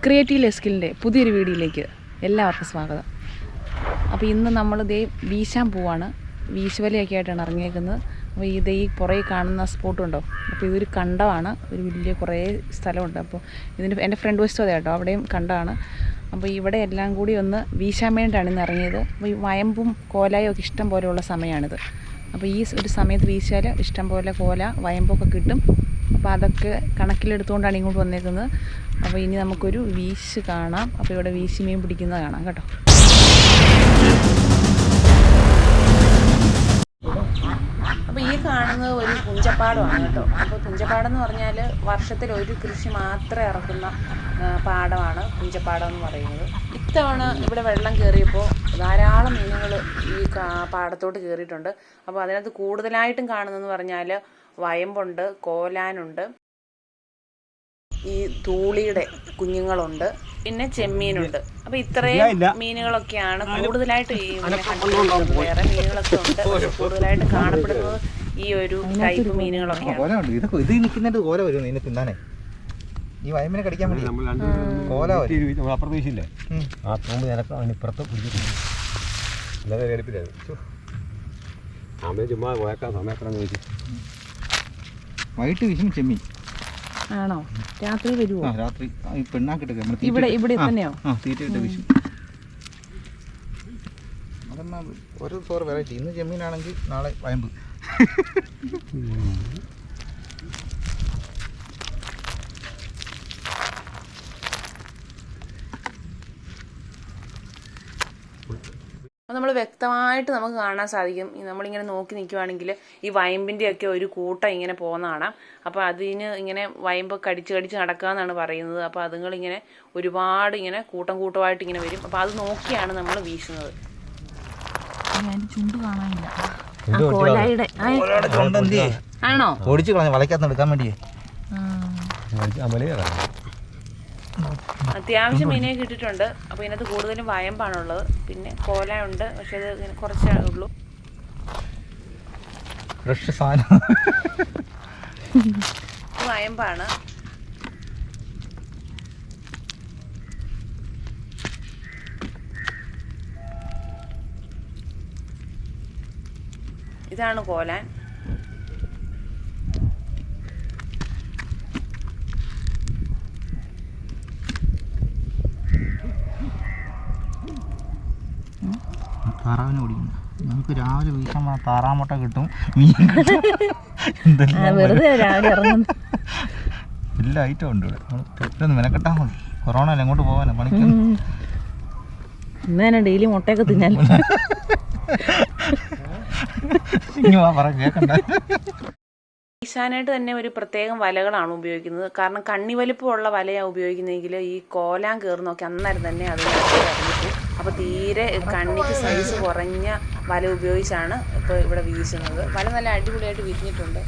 Creative ലെസ്കിലിൻ്റെ പുതിയൊരു വീഡിയോയിലേക്ക് എല്ലാവർക്കും സ്വാഗതം. അപ്പോൾ ഇന്ന് നമ്മൾ വീശാൻ പോവാണ്. വീശുവലയൊക്കെ ആയിട്ടാണ് ഇറങ്ങിയേക്കുന്നത്. അപ്പോൾ ഈ പുറകെ കാണുന്ന സ്പോട്ടുണ്ടോ, അപ്പോൾ ഇതൊരു കണ്ടമാണ്, ഒരു വലിയ കുറേ സ്ഥലമുണ്ട്. അപ്പോൾ എൻ്റെ ഫ്രണ്ട് വശത്തും അതെ കേട്ടോ, അവിടെയും കണ്ടമാണ്. അപ്പോൾ ഇവിടെ എല്ലാം കൂടി ഒന്ന് വീശാൻ വേണ്ടിയിട്ടാണ് ഇന്ന് ഇറങ്ങിയത്. അപ്പോൾ ഈ വയമ്പും കോലായും ഒക്കെ ഇഷ്ടം പോലെയുള്ള സമയമാണിത്. അപ്പോൾ ഈ ഒരു സമയത്ത് വീശിയാൽ ഇഷ്ടം പോലെ കോല വയമ്പൊക്കെ കിട്ടും. അപ്പോൾ അതൊക്കെ കണക്കിലെടുത്തുകൊണ്ടാണ് ഇങ്ങോട്ട് വന്നേക്കുന്നത്. അപ്പോൾ ഇനി നമുക്കൊരു വീശ് കാണാം. അപ്പോൾ ഇവിടെ വീശി മീൻ പിടിക്കുന്നത് കാണാം കേട്ടോ. അപ്പോൾ ഈ കാണുന്നത് ഒരു പുഞ്ചപ്പാടമാണ് കേട്ടോ. അപ്പോൾ പുഞ്ചപ്പാടം എന്ന് പറഞ്ഞാൽ വർഷത്തിൽ ഒരു കൃഷി മാത്രം ഇറക്കുന്ന പാടമാണ് പുഞ്ചപ്പാടം എന്ന് പറയുന്നത്. ഇത്തവണ ഇവിടെ വെള്ളം കയറിയപ്പോൾ ധാരാളം മീനുകൾ ഈ പാടത്തോട്ട് കയറിയിട്ടുണ്ട്. അപ്പോൾ അതിനകത്ത് കൂടുതലായിട്ടും കാണുന്നതെന്ന് പറഞ്ഞാൽ വയമ്പുണ്ട്, കോലാനുണ്ട്, ഈ തൂളിയുടെ കുഞ്ഞുങ്ങളുണ്ട്, പിന്നെ ചെമ്മീനുണ്ട്. അപ്പോൾ ഇത്രയും മീനുകളൊക്കെയാണ് കൂടുതലായിട്ട് ഈ വേറെ മീനുകളൊക്കെ ഉണ്ട്. കൂടുതലായിട്ട് കാണപ്പെടുന്നത് ഈ ഒരു ടൈപ്പ് മീനുകളൊക്കെയാണ്. ഈ വയമ്പിനെ കടിക്കാൻ വേണ്ടി അപ്പുറത്തേക്കില്ലേ ആ തോമ്പ് നിനക്ക് അവനിപ്പുറത്ത് അമ്മ ചുമ്മാ പോയേക്കാൻ സമയത്താണ് ചോദിച്ചു. വൈകിട്ട് വീശും ചെമ്മീൻ ആണോ? രാത്രി വരുമോ? രാത്രി ഈ പെണ്ണാക്കിട്ടൊക്കെ ഇവിടെ തന്നെയോ? തീറ്റയിട്ട് വീശും. അതെന്നാ ഒരു സോറ് വെറൈറ്റി. ഇന്ന് ചെമ്മീനാണെങ്കിൽ നാളെ വയമ്പ്. നമ്മൾ വ്യക്തമായിട്ട് നമുക്ക് കാണാൻ സാധിക്കും. നമ്മളിങ്ങനെ നോക്കി നിൽക്കുവാണെങ്കിൽ ഈ വയമ്പിൻ്റെയൊക്കെ ഒരു കൂട്ടം ഇങ്ങനെ പോകുന്ന കാണാം. അപ്പോൾ അതിന് ഇങ്ങനെ വയമ്പ് കടിച്ച് നടക്കുക എന്നാണ് പറയുന്നത്. അപ്പോൾ അതുങ്ങളിങ്ങനെ ഒരുപാട് ഇങ്ങനെ കൂട്ടമായിട്ട് ഇങ്ങനെ വരും. അപ്പോൾ അത് നോക്കിയാണ് നമ്മൾ വീശുന്നത്. ചുണ്ട് കാണാനില്ല. ആണോ? ഓടിച്ചു കളഞ്ഞു വലയ്ക്കകത്ത് എടുക്കാൻ വേണ്ടിയേ. അത്യാവശ്യം മീനെ കിട്ടിയിട്ടുണ്ട്. അപ്പോൾ ഇതിനകത്ത് കൂടുതലും വയമ്പാണുള്ളത്. പിന്നെ കോല ഉണ്ട്, പക്ഷെ അത് ഇങ്ങനെ കുറച്ചേ ഉള്ളൂ. ഫ്രഷ് സാധനം വയമ്പാണ്. ഇതാണ് കോലാൻ. താറാവിനെ ഓടിക്കുന്നു. നമുക്ക് രാവിലെ വീശാൻ താറാമുട്ട കിട്ടും, മീൻ കിട്ടും, എല്ലാ ഐറ്റം ഉണ്ട് ഇവിടെ. തെറ്റൊന്ന് മെനക്കെട്ടാൽ മതി. കൊറോണ അല്ല എങ്ങോട്ട് പോകാനോ പണിക്ക്. ഇന്ന് ഡെയിലി മുട്ടയൊക്കെ തിന്നാൻ കേക്കണ്ട. വീശാനായിട്ട് തന്നെ ഒരു പ്രത്യേകം വലകളാണ് ഉപയോഗിക്കുന്നത്. കാരണം കണ്ണി വലിപ്പമുള്ള വലയാണ് ഉപയോഗിക്കുന്നതെങ്കിൽ ഈ കോലാൻ കയറുന്നൊക്കെ അന്നേരം തന്നെ അത് ഇറങ്ങിപ്പോകും. അപ്പോൾ തീരെ കണ്ണിക്ക് സൈസ് കുറഞ്ഞ വല ഉപയോഗിച്ചാണ് ഇപ്പോൾ ഇവിടെ വീശുന്നത്. വല നല്ല അടിപൊളിയായിട്ട് വിരിഞ്ഞിട്ടുണ്ട്.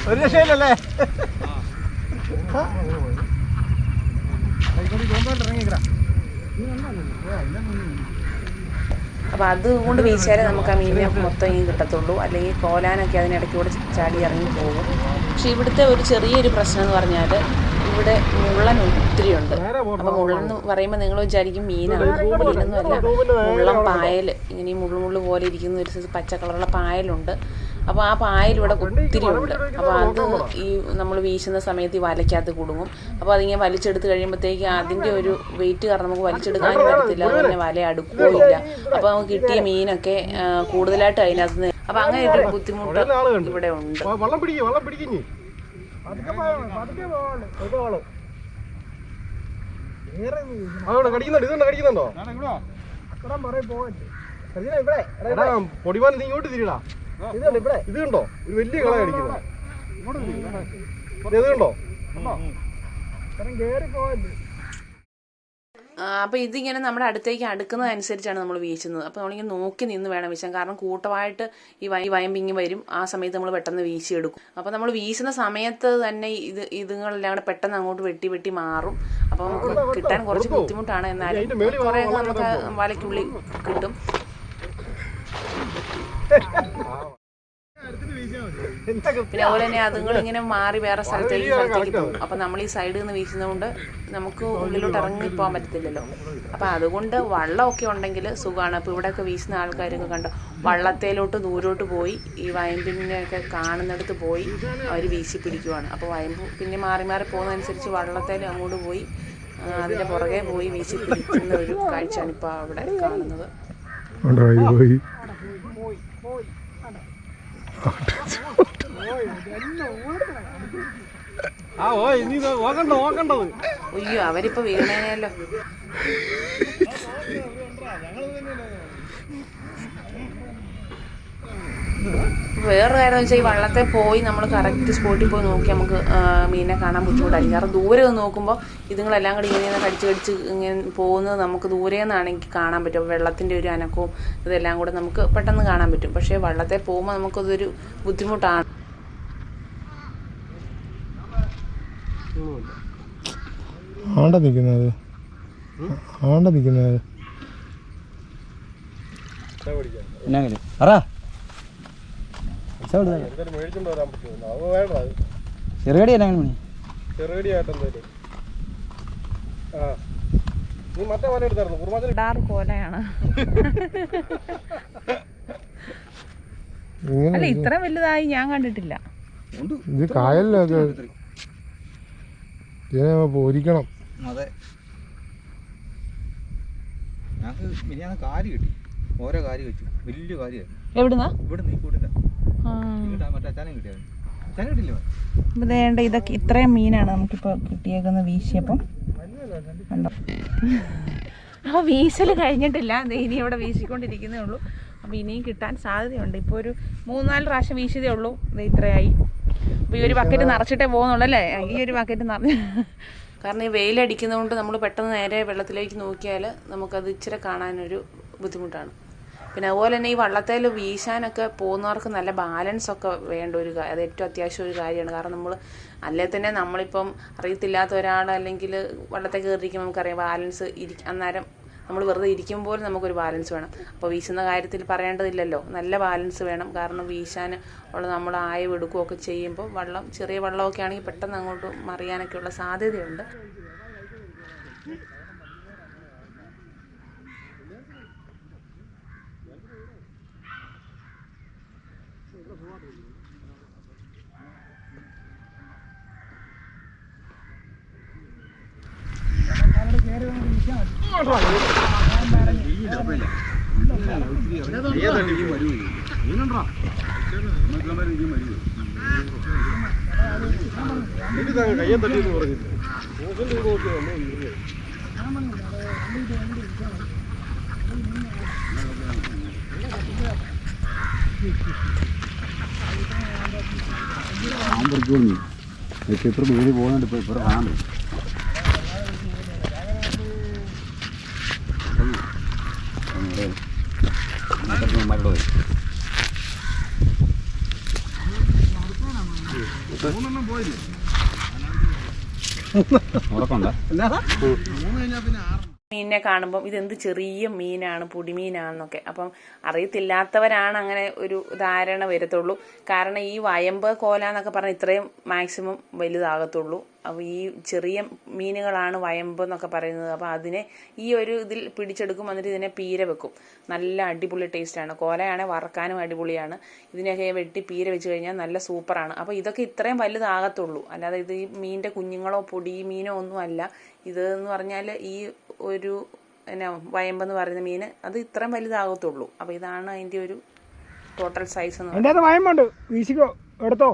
ഒരു രക്ഷയില്ലല്ലേ? അപ്പോൾ അതുകൊണ്ട് വീശാലേ നമുക്ക് ആ മീനിനെ മൊത്തം ഇങ്ങനെ കിട്ടത്തുള്ളൂ. അല്ലെങ്കിൽ കോലാനൊക്കെ അതിനിടയ്ക്കൂടെ ചാടി ഇറങ്ങി പോകും. പക്ഷെ ഇവിടുത്തെ ഒരു ചെറിയൊരു പ്രശ്നം എന്ന് പറഞ്ഞാൽ ഇവിടെ മുള്ളൻ ഒത്തിരി ഉണ്ട്. അപ്പോൾ മുള്ളൻ എന്ന് പറയുമ്പോൾ നിങ്ങൾ വിചാരിക്കും മീനാണ്. മീനൊന്നുമല്ല, മുള്ളൻ പായൽ. ഇങ്ങനെ ഈ മുള്ളു പോലെ ഇരിക്കുന്ന ഒരു പച്ച കളറുള്ള പായലുണ്ട്. അപ്പോൾ ആ പായൽ ഇവിടെ ഒത്തിരി ഉണ്ട്. അപ്പോൾ അത് ഈ നമ്മൾ വീശുന്ന സമയത്ത് ഈ വലയ്ക്കകത്ത് കുടുങ്ങും. അപ്പോൾ അതിങ്ങനെ വലിച്ചെടുത്ത് കഴിയുമ്പോഴത്തേക്ക് അതിൻ്റെ ഒരു വെയിറ്റ് കാരണം നമുക്ക് വലിച്ചെടുക്കാനും പറ്റത്തില്ല. അതുപോലെ വല അടുക്കുകയില്ല. അപ്പോൾ നമുക്ക് കിട്ടിയ മീനൊക്കെ കൂടുതലായിട്ട് അതിനകത്ത് നിന്ന്. അപ്പോൾ അങ്ങനെ ഒരു ബുദ്ധിമുട്ട് ഇവിടെ ഉണ്ട്. പൊടിമാൻ ഇങ്ങോട്ട് തിരിടാ. ഇത് കണ്ടോ, ഒരു വലിയ കള കടിക്കുന്നത്. ഇത് കണ്ടോ? അപ്പോൾ ഇതിങ്ങനെ നമ്മുടെ അടുത്തേക്ക് അടുക്കുന്നതനുസരിച്ചാണ് നമ്മൾ വീശുന്നത്. അപ്പോൾ നമ്മളിങ്ങനെ നോക്കി നിന്ന് വേണം വീശാൻ. കാരണം കൂട്ടമായിട്ട് ഈ വയമ്പിങ്ങി വരും. ആ സമയത്ത് നമ്മൾ പെട്ടെന്ന് വീശിയെടുക്കും. അപ്പോൾ നമ്മൾ വീശുന്ന സമയത്ത് തന്നെ ഇതുങ്ങളെല്ലാം കൂടെ പെട്ടെന്ന് അങ്ങോട്ട് വെട്ടി മാറും. അപ്പോൾ നമുക്ക് കിട്ടാൻ കുറച്ച് ബുദ്ധിമുട്ടാണ്. എന്നാലും കുറേ നമുക്ക് വലയ്ക്കുള്ളിൽ കിട്ടും. പിന്നെ അതുപോലെ തന്നെ അതുങ്ങൾ ഇങ്ങനെ മാറി വേറെ സ്ഥലത്തേക്ക് പോകും. അപ്പം നമ്മൾ ഈ സൈഡിൽ നിന്ന് വീശുന്നതുകൊണ്ട് നമുക്ക് ഉള്ളിലോട്ട് ഇറങ്ങിപ്പോകാൻ പറ്റത്തില്ലല്ലോ. അപ്പം അതുകൊണ്ട് വള്ളമൊക്കെ ഉണ്ടെങ്കിൽ സുഖമാണ്. അപ്പോൾ ഇവിടെയൊക്കെ വീശുന്ന ആൾക്കാരൊക്കെ കണ്ടോ വള്ളത്തേലോട്ട് ദൂരോട്ട് പോയി ഈ വയമ്പിനെയൊക്കെ കാണുന്നിടത്ത് പോയി അവർ വീശി പിടിക്കുവാണ്. അപ്പോൾ വയമ്പ് പിന്നെ മാറി പോകുന്നതനുസരിച്ച് വള്ളത്തേൽ അങ്ങോട്ട് പോയി അതിൻ്റെ പുറകെ പോയി വീശി പിടിക്കുന്ന ഒരു കാഴ്ചയാണ് ഇപ്പോൾ അവിടെ കാണുന്നത്. അയ്യോ അവരിപ്പോ വീണേനല്ലോ. വേറെ കാര്യം വെച്ചാൽ ഈ വള്ളത്തെ പോയി നമ്മൾ കറക്റ്റ് സ്പോട്ടിൽ പോയി നോക്കി നമുക്ക് മീനിനെ കാണാൻ ബുദ്ധിമുട്ടായിരിക്കും. കാരണം ദൂരെ നിന്ന് നോക്കുമ്പോൾ ഇതുങ്ങളെല്ലാം കൂടി ഇങ്ങനെ കടിച്ച് ഇങ്ങനെ പോകുന്നത് നമുക്ക് ദൂരെ നിന്നാണെങ്കിൽ കാണാൻ പറ്റും. വെള്ളത്തിൻ്റെ ഒരു അനക്കവും ഇതെല്ലാം കൂടെ നമുക്ക് പെട്ടെന്ന് കാണാൻ പറ്റും. പക്ഷേ വള്ളത്തെ പോകുമ്പോൾ നമുക്കതൊരു ബുദ്ധിമുട്ടാണ്. കോലയാണ് അല്ല ഇത്ര വലുതായി ഞാൻ കണ്ടിട്ടില്ല. ഇത് കായലിലൊക്കെ പോരിക്കണം. അതെ ഞങ്ങൾക്ക് കാരി കിട്ടി. ഓരോ കാരി വെച്ചു. വലിയ കാര്യമായിരുന്നു. എവിടുന്നാ? ഇവിടുന്ന് ഈ കൂട്ടില്ല മറ്റേ ചന കിട്ടിയായിരുന്നു. ചന കിട്ടില്ല. വേണ്ട ഇതൊക്കെ ഇത്രയും മീനാണ് നമുക്കിപ്പോൾ കിട്ടിയേക്കുന്നത് വീശിയപ്പം. കണ്ടോ അപ്പോൾ വീശൽ കഴിഞ്ഞിട്ടില്ല. ഇനി ഇവിടെ വീശിക്കൊണ്ടിരിക്കുന്നേ ഉള്ളൂ. അപ്പോൾ ഇനിയും കിട്ടാൻ സാധ്യതയുണ്ട്. ഇപ്പോൾ ഒരു 3-4 പ്രാവശ്യം വീശിയതേ ഉള്ളൂ. ഇത് ഇത്രയായി. അപ്പോൾ ഈ ഒരു ബക്കറ്റ് നിറച്ചിട്ടേ പോകുന്നുള്ളൂ അല്ലേ? ഈ ഒരു ബക്കറ്റ് നിറഞ്ഞ് കാരണം ഈ വെയിലടിക്കുന്നതുകൊണ്ട് നമ്മൾ പെട്ടെന്ന് നേരെ വെള്ളത്തിലേക്ക് നോക്കിയാൽ നമുക്കത് ഇച്ചിരി കാണാനൊരു ബുദ്ധിമുട്ടാണ്. പിന്നെ അതുപോലെ തന്നെ ഈ വള്ളത്തേൽ വീശാനൊക്കെ പോകുന്നവർക്ക് നല്ല ബാലൻസൊക്കെ വേണ്ട അത് ഏറ്റവും അത്യാവശ്യം ഒരു കാര്യമാണ്. കാരണം നമ്മൾ അല്ലേ തന്നെ നമ്മളിപ്പം അറിയത്തില്ലാത്ത ഒരാൾ അല്ലെങ്കിൽ വള്ളത്തിൽ കയറിയിരിക്കുമ്പോൾ നമുക്കറിയാം ബാലൻസ് അന്നേരം നമ്മൾ വെറുതെ ഇരിക്കുമ്പോൾ നമുക്കൊരു ബാലൻസ് വേണം. അപ്പോൾ വീശുന്ന കാര്യത്തിൽ പറയേണ്ടതില്ലല്ലോ, നല്ല ബാലൻസ് വേണം. കാരണം വീശാൻ ഉള്ള നമ്മൾ ആയം എടുക്കുകയൊക്കെ ചെയ്യുമ്പോൾ ചെറിയ വള്ളമൊക്കെ ആണെങ്കിൽ പെട്ടെന്ന് അങ്ങോട്ട് മറിയാനൊക്കെയുള്ള സാധ്യതയുണ്ട്. കയ്യെ തട്ടിയെന്ന് പറഞ്ഞില്ല. എത്ര പേര് പോകുന്നുണ്ട് ഇപ്പോൾ ഇവിടെ കാണാൻ മീനിനെ കാണുമ്പം ഇതെന്ത് ചെറിയ മീനാണ്, പൊടിമീനാണെന്നൊക്കെ അപ്പം അറിയത്തില്ലാത്തവരാണ് അങ്ങനെ ഒരു ധാരണ വരത്തുള്ളൂ. കാരണം ഈ വയമ്പ് കോല എന്നൊക്കെ പറഞ്ഞാൽ ഇത്രയും മാക്സിമം വലുതാകത്തുള്ളൂ. അപ്പോൾ ഈ ചെറിയ മീനുകളാണ് വയമ്പ് എന്നൊക്കെ പറയുന്നത്. അപ്പോൾ അതിനെ ഈ ഒരു ഇതിൽ പിടിച്ചെടുക്കും, എന്നിട്ട് ഇതിനെ പീര വെക്കും. നല്ല അടിപൊളി ടേസ്റ്റാണ്. കോലയാണെങ്കിൽ വറക്കാനും അടിപൊളിയാണ്. ഇതിനൊക്കെ വെട്ടി പീര വെച്ച് കഴിഞ്ഞാൽ നല്ല സൂപ്പറാണ്. അപ്പോൾ ഇതൊക്കെ ഇത്രയും വലുതാകത്തുള്ളൂ. അല്ലാതെ ഇത് ഈ മീനിൻ്റെ കുഞ്ഞുങ്ങളോ പൊടി മീനോ ഒന്നും അല്ല. ഇതെന്ന് പറഞ്ഞാൽ ഈ ഒരു വയമ്പെന്ന് പറയുന്ന മീൻ അത് ഇത്രയും വലുതാകത്തുള്ളൂ. അപ്പോൾ ഇതാണ് അതിൻ്റെ ഒരു ടോട്ടൽ സൈസ് എന്ന് പറയുന്നത്. വയമ്പുണ്ട്, വീശിക്കോ, എടുത്തോ.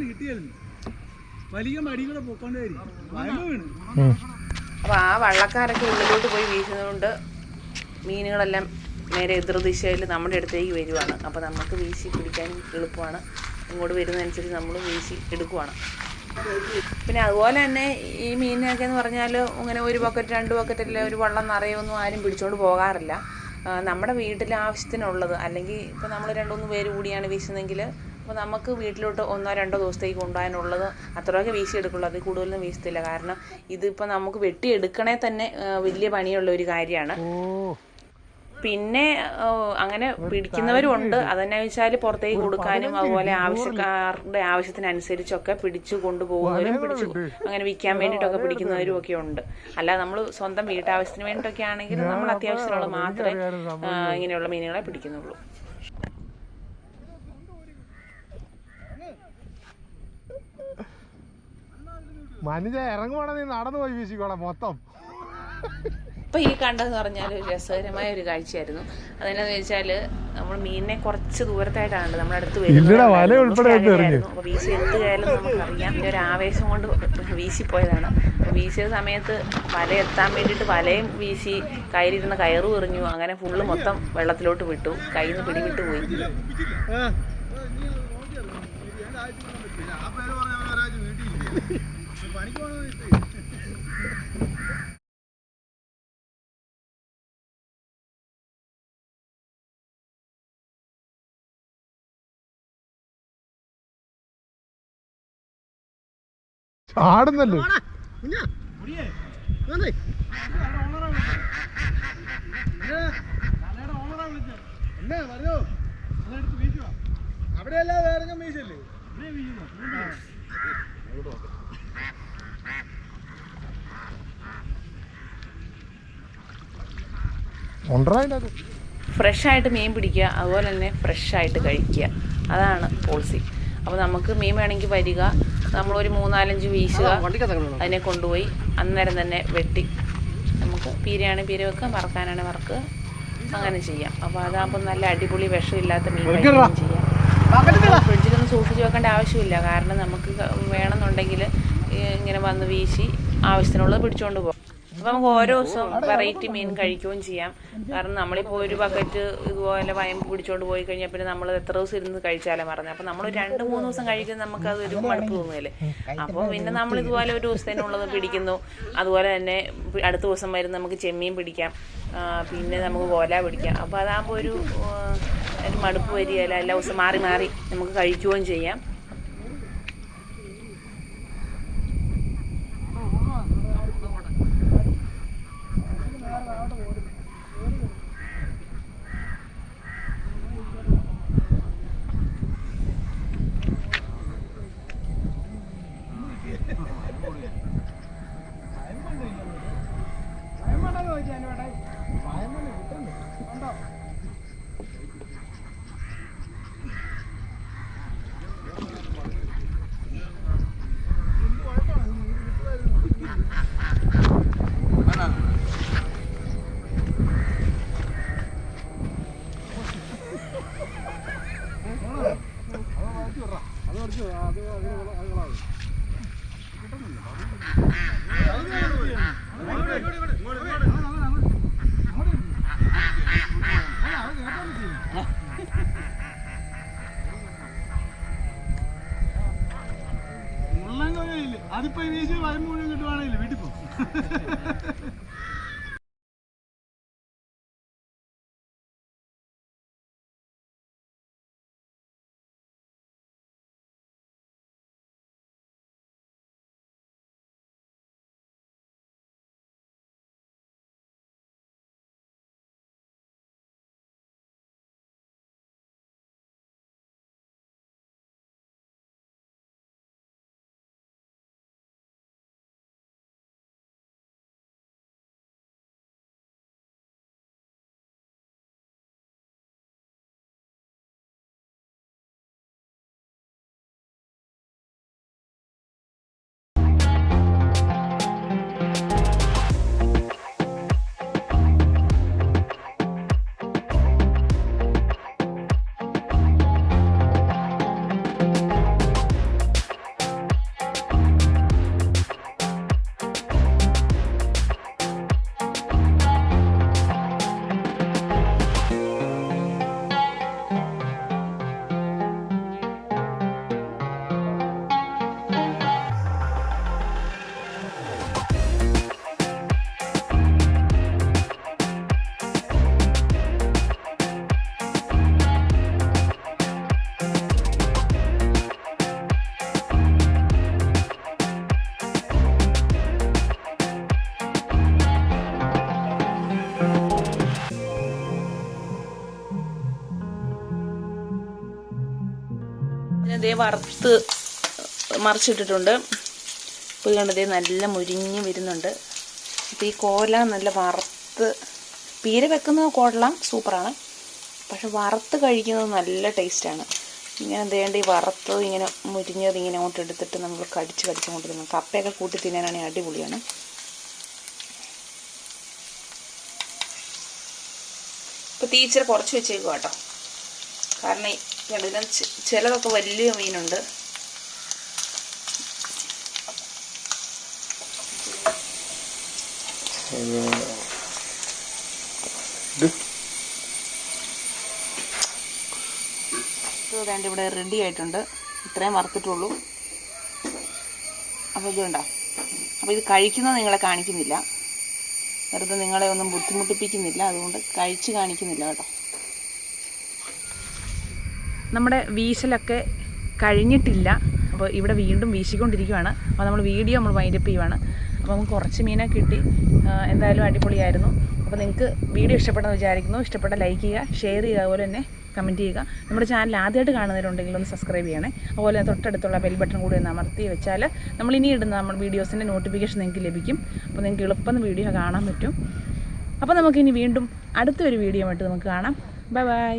കിട്ടിയായിരുന്നു വലിയ മടി കൂടെ പൊക്കോണ്ട് വരും. അപ്പോൾ ആ വള്ളക്കാരൊക്കെ ഉള്ളിലോട്ട് പോയി വീശുന്നതുകൊണ്ട് മീനുകളെല്ലാം നേരെ എതിർദിശയിൽ നമ്മുടെ അടുത്തേക്ക് വരുവാണ്. അപ്പോൾ നമുക്ക് വീശി പിടിക്കാനും എളുപ്പമാണ്. ഇങ്ങോട്ട് വരുന്നതനുസരിച്ച് നമ്മൾ വീശി എടുക്കുവാണ്. പിന്നെ അതുപോലെ തന്നെ ഈ മീനിനൊക്കെ എന്ന് പറഞ്ഞാൽ ഇങ്ങനെ 1 ബക്കറ്റ് 2 ബക്കറ്റല്ലേ ഒരു വള്ളം നിറയൊന്നും ആരും പിടിച്ചുകൊണ്ട് പോകാറില്ല. നമ്മുടെ വീട്ടിൽ ആവശ്യത്തിനുള്ളത്, അല്ലെങ്കിൽ ഇപ്പോൾ നമ്മൾ 2-3 പേര് കൂടിയാണ് വീശുന്നതെങ്കിൽ അപ്പോൾ നമുക്ക് വീട്ടിലോട്ട് 1-2 ദിവസത്തേക്ക് കൊണ്ടുപോകാനുള്ളത് അത്രയൊക്കെ വീശിയെടുക്കുള്ളൂ. അതിൽ കൂടുതലൊന്നും വീശത്തില്ല. കാരണം ഇതിപ്പോൾ നമുക്ക് വെട്ടിയെടുക്കണേ തന്നെ വലിയ പണിയുള്ള ഒരു കാര്യമാണ്. പിന്നെ അങ്ങനെ പിടിക്കുന്നവരും ഉണ്ട്. അതെന്നാ വെച്ചാൽ പുറത്തേക്ക് കൊടുക്കാനും അതുപോലെ ആവശ്യക്കാരുടെ ആവശ്യത്തിനനുസരിച്ചൊക്കെ പിടിച്ചു കൊണ്ടുപോകുന്നവരും അങ്ങനെ വിൽക്കാൻ വേണ്ടിയിട്ടൊക്കെ പിടിക്കുന്നവരും ഒക്കെ ഉണ്ട്. അല്ലാതെ നമ്മൾ സ്വന്തം വീട്ടാവശ്യത്തിന് വേണ്ടിയിട്ടൊക്കെ ആണെങ്കിൽ നമ്മൾ അത്യാവശ്യത്തിനുള്ള മാത്രമേ ഇങ്ങനെയുള്ള മീനുകളെ പിടിക്കുന്നുള്ളൂ. മനുഷ്യ ഇറങ്ങുവാണെങ്കിൽ നീ നടന്നു പോയി വീശിക്കോളാം മൊത്തം. ഇപ്പോൾ ഈ കണ്ടതെന്ന് പറഞ്ഞാൽ രസകരമായ ഒരു കാഴ്ചയായിരുന്നു. അതെന്നാന്ന് വെച്ചാൽ നമ്മൾ മീനിനെ കുറച്ച് ദൂരത്തായിട്ടാണ് നമ്മുടെ അടുത്ത് വരുന്നത്. അപ്പോൾ വീശി എത്തുകയാലും നമുക്കറിയാം. ഇതിൻ്റെ ഒരു ആവേശം കൊണ്ട് വീശിപ്പോയതാണ്. അപ്പോൾ വീശിയ സമയത്ത് വല എത്താൻ വേണ്ടിയിട്ട് വലയും വീശി, കയ്യിലിരുന്ന കയറും എറിഞ്ഞു. അങ്ങനെ ഫുള്ള് മൊത്തം വെള്ളത്തിലോട്ട് വിട്ടു. കയ്യിൽ നിന്ന് പിടിവിട്ട് പോയി. ചാടുന്നല്ലോ. ഫ്രഷായിട്ട് മീൻ പിടിക്കുക, അതുപോലെ തന്നെ ഫ്രഷായിട്ട് കഴിക്കുക. അതാണ് പോളിസി. അപ്പോൾ നമുക്ക് മീൻ വേണമെങ്കിൽ വരിക, നമ്മളൊരു 3-4 വീശുക, അതിനെ കൊണ്ടുപോയി അന്നേരം തന്നെ വെട്ടി നമുക്ക് പീരയാണെങ്കിൽ പീര വെക്കുക, വറക്കാനാണെങ്കിൽ വറക്കുക, അങ്ങനെ ചെയ്യാം. അപ്പോൾ അതാകുമ്പോൾ നല്ല അടിപൊളി വിഷമില്ലാത്ത മീൻ കഴിക്കുകയും ചെയ്യാം. ഫ്രിഡ്ജിലൊന്നും സൂക്ഷിച്ച് വെക്കേണ്ട ആവശ്യമില്ല. കാരണം നമുക്ക് വേണമെന്നുണ്ടെങ്കിൽ ഇങ്ങനെ വന്ന് വീശി ആവശ്യത്തിനുള്ളത് പിടിച്ചുകൊണ്ട് പോകും. അപ്പോൾ നമുക്ക് ഓരോ ദിവസവും വെറൈറ്റി മീൻ കഴിക്കുകയും ചെയ്യാം. കാരണം നമ്മളിപ്പോൾ 1 ബക്കറ്റ് ഇതുപോലെ വയമ്പ് പിടിച്ചുകൊണ്ട് പോയി കഴിഞ്ഞാൽ പിന്നെ നമ്മൾ എത്ര ദിവസം ഇരുന്ന് കഴിച്ചാലേ മറന്നത്. അപ്പോൾ നമ്മൾ 2-3 ദിവസം കഴിക്കുന്നത് നമുക്കതൊരു മടുപ്പ് തോന്നുകയല്ലേ. അപ്പോൾ പിന്നെ നമ്മൾ ഇതുപോലെ ഒരു ദിവസത്തേനുള്ളത് പിടിക്കുന്നു. അതുപോലെ തന്നെ അടുത്ത ദിവസം വരും നമുക്ക് ചെമ്മീൻ പിടിക്കാം, പിന്നെ നമുക്ക് കോല പിടിക്കാം. അപ്പോൾ അതാകുമ്പോൾ ഒരു മടുപ്പ് വരികയില്ല. എല്ലാ ദിവസം മാറി മാറി നമുക്ക് കഴിക്കുകയും ചെയ്യാം. അതിപ്പോ ഈ വീശി വയം മുഴുവൻ കിട്ടുവാണെങ്കിൽ വീട്ടിൽ പോകും. ഇതേ വറുത്ത് മറിച്ചിട്ടിട്ടുണ്ട്. ഇപ്പോൾ കണ്ടതേ നല്ല മുരിഞ്ഞ് വരുന്നുണ്ട്. അപ്പോൾ ഈ കോല നല്ല വറുത്ത് പീര വെക്കുന്നത് കൊള്ളാം, സൂപ്പറാണ്. പക്ഷെ വറുത്ത് കഴിക്കുന്നത് നല്ല ടേസ്റ്റാണ്. ഇങ്ങനെ എന്തേണ്ട ഈ വറുത്തത് ഇങ്ങനെ മുരിഞ്ഞത് ഇങ്ങനെ അങ്ങോട്ട് എടുത്തിട്ട് നമ്മൾ കടിച്ചങ്ങോട്ട് തിന്നും. കപ്പയൊക്കെ കൂട്ടി തിന്നാനാണെങ്കിൽ അടിപൊളിയാണ്. ഇപ്പോൾ തീച്ചർ കുറച്ച് വെച്ചേക്കും കേട്ടോ. കാരണം ഇതിന് ചിലതൊക്കെ വലിയ മീനുണ്ട്. വേണ്ട ഇവിടെ റെഡി ആയിട്ടുണ്ട്. ഇത്രയും വറുത്തിട്ടുള്ളൂ. അപ്പോൾ ഇതുണ്ടോ. അപ്പോൾ ഇത് കഴിക്കുന്നത് നിങ്ങളെ കാണിക്കുന്നില്ല, വെറുതെ നിങ്ങളെ ഒന്നും ബുദ്ധിമുട്ടിപ്പിക്കുന്നില്ല, അതുകൊണ്ട് കഴിച്ച് കാണിക്കുന്നില്ല കേട്ടോ. നമ്മുടെ വീശലൊക്കെ കഴിഞ്ഞിട്ടില്ല. അപ്പോൾ ഇവിടെ വീണ്ടും വീശിക്കൊണ്ടിരിക്കുകയാണ്. അപ്പോൾ നമ്മൾ വീഡിയോ വൈൻഡപ്പ് ചെയ്യുവാണ്. അപ്പോൾ നമുക്ക് കുറച്ച് മീനൊക്കെ കിട്ടി. എന്തായാലും അടിപൊളിയായിരുന്നു. അപ്പോൾ നിങ്ങൾക്ക് വീഡിയോ ഇഷ്ടപ്പെട്ടെന്ന് വിചാരിക്കുന്നു. ഇഷ്ടപ്പെട്ട ലൈക്ക് ചെയ്യുക, ഷെയർ ചെയ്യുക, അതുപോലെ തന്നെ കമൻറ്റ് ചെയ്യുക. നമ്മുടെ ചാനൽ ആദ്യമായിട്ട് കാണുന്നവരുണ്ടെങ്കിൽ ഒന്ന് സബ്സ്ക്രൈബ് ചെയ്യണേ. അതുപോലെ തൊട്ടടുത്തുള്ള ബെൽ ബട്ടൺ കൂടി ഒന്ന് അമർത്തി വെച്ചാൽ നമ്മളിനി ഇടുന്ന നമ്മുടെ വീഡിയോസിൻ്റെ നോട്ടിഫിക്കേഷൻ നിങ്ങൾക്ക് ലഭിക്കും. അപ്പോൾ നിങ്ങൾക്ക് എളുപ്പം വീഡിയോ കാണാൻ പറ്റും. അപ്പോൾ നമുക്കിനി വീണ്ടും അടുത്തൊരു വീഡിയോ ആയിട്ട് നമുക്ക് കാണാം. Bye bye.